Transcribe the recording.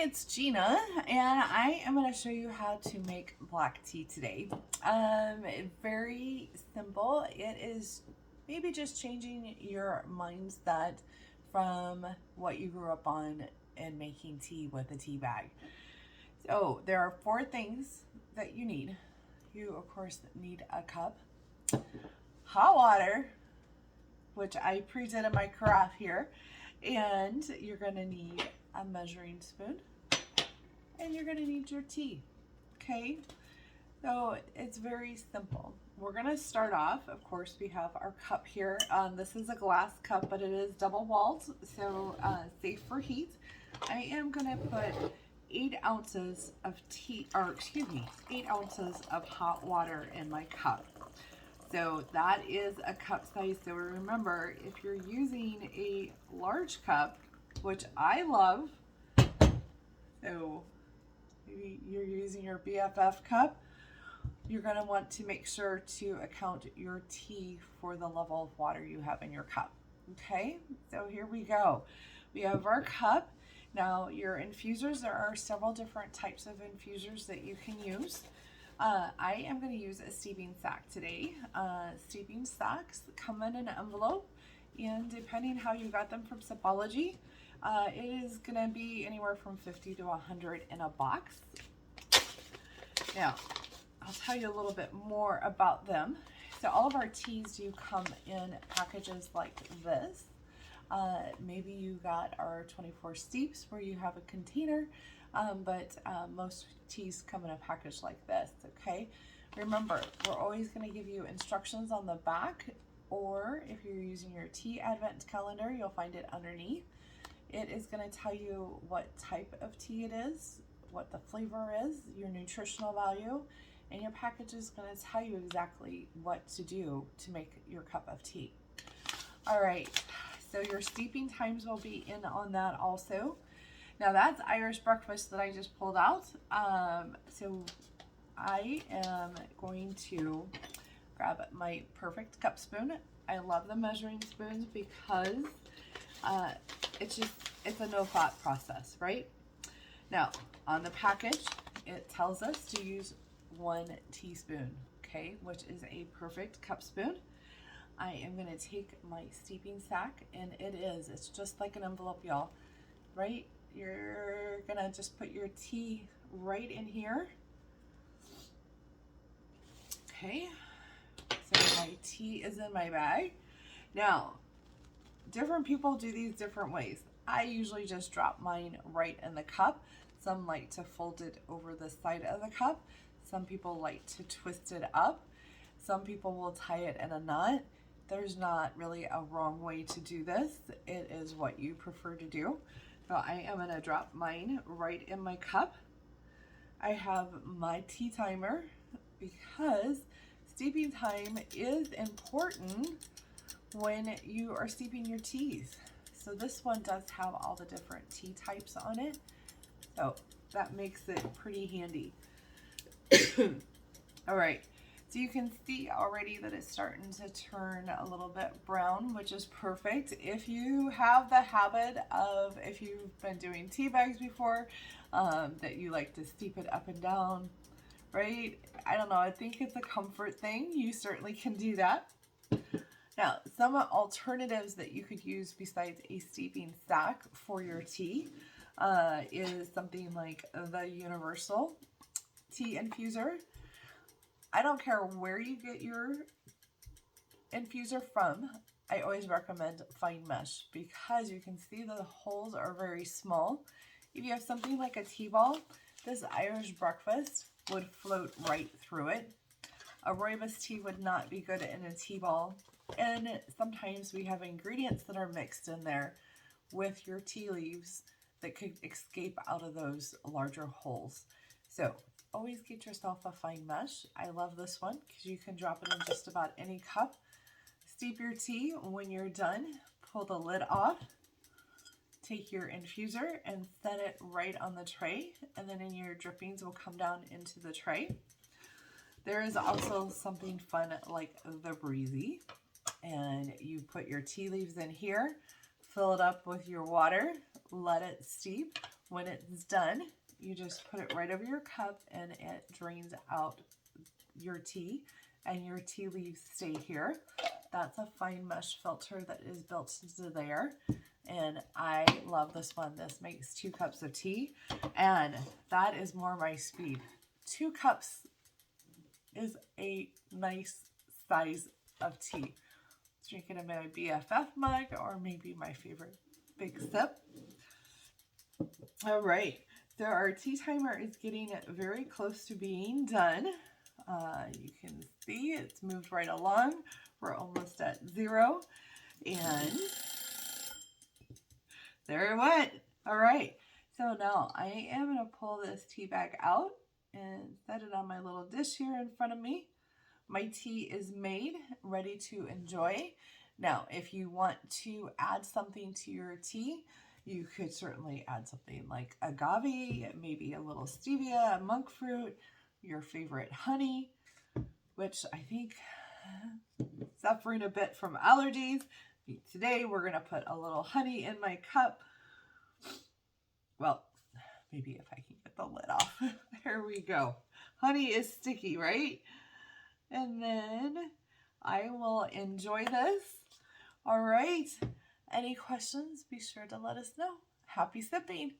It's Gina, and I am going to show you how to make black tea today. Very simple. It is maybe just changing your mindset from what you grew up on and making tea with a tea bag. So there are 4 things that you need. You, of course, need a cup, hot water, which I pre-did in my carafe here, and you're going to need a measuring spoon, and you're going to need your tea. Okay, so it's very simple. We're going to start off, of course, we have our cup here. This is a glass cup, but it is double walled, so safe for heat. I am going to put 8 ounces of tea, or excuse me, 8 ounces of hot water in my cup. So that is a cup size. So remember, if you're using a large cup, which I love, so maybe you're using your BFF cup, you're going to want to make sure to account your tea for the level of water you have in your cup. Okay, so here we go. We have our cup. Now your infusers, there are several different types of infusers that you can use. I am going to use a steeping sack today. Steeping sacks come in an envelope, and depending how you got them from Sapology, it is going to be anywhere from 50 to 100 in a box. Now, I'll tell you a little bit more about them. So all of our teas do come in packages like this. Maybe you got our 24 steeps where you have a container, but most teas come in a package like this, okay? Remember, we're always going to give you instructions on the back, or if you're using your tea advent calendar, you'll find it underneath. It is going to tell you what type of tea it is, what the flavor is, your nutritional value, and your package is going to tell you exactly what to do to make your cup of tea. All right, so your steeping times will be in on that also. Now that's Irish breakfast that I just pulled out. So I am going to grab my perfect cup spoon. I love the measuring spoons because it's a no thought process, right? Now on the package, it tells us to use 1 teaspoon, okay, which is a perfect cup spoon. I am going to take my steeping sack, and it's just like an envelope, y'all, right? You're going to just put your tea right in here. Okay, so my tea is in my bag. Now, different people do these different ways. I usually just drop mine right in the cup. Some like to fold it over the side of the cup. Some people like to twist it up. Some people will tie it in a knot. There's not really a wrong way to do this. It is what you prefer to do. So I am going to drop mine right in my cup. I have my tea timer because steeping time is important when you are steeping your teas. So this one does have all the different tea types on it. So that makes it pretty handy. All right. So you can see already that it's starting to turn a little bit brown, which is perfect. If you have the habit of, if you've been doing tea bags before, that you like to steep it up and down, right? I don't know, I think it's a comfort thing. You certainly can do that. Now, some alternatives that you could use besides a steeping sack for your tea is something like the Universal Tea Infuser. I don't care where you get your infuser from, I always recommend fine mesh because you can see the holes are very small. If you have something like a tea ball, this Irish breakfast would float right through it. A rooibos tea would not be good in a tea ball, and sometimes we have ingredients that are mixed in there with your tea leaves that could escape out of those larger holes. So always get yourself a fine mesh. I love this one because you can drop it in just about any cup. Steep your tea. When you're done, pull the lid off. Take your infuser and set it right on the tray, and then your drippings will come down into the tray. There is also something fun like the Breezy, and you put your tea leaves in here, fill it up with your water, let it steep. When it's done, you just put it right over your cup and it drains out your tea, and your tea leaves stay here. That's a fine mesh filter that is built into there. And I love this one. This makes 2 cups of tea, and that is more my speed. 2 cups is a nice size of tea. Drink it in my BFF mug or maybe my favorite big sip. All right, so our tea timer is getting very close to being done. You can see it's moved right along. We're almost at 0, and there it went. All right, so now I am going to pull this tea bag out and set it on my little dish here in front of me. My tea is made, ready to enjoy. Now, if you want to add something to your tea, you could certainly add something like agave, maybe a little stevia, monk fruit, your favorite honey, which I think suffering a bit from allergies. Today we're going to put a little honey in my cup. Well, maybe if I can get the lid off. There we go. Honey is sticky, right? And then I will enjoy this. All right. Any questions? Be sure to let us know. Happy sipping.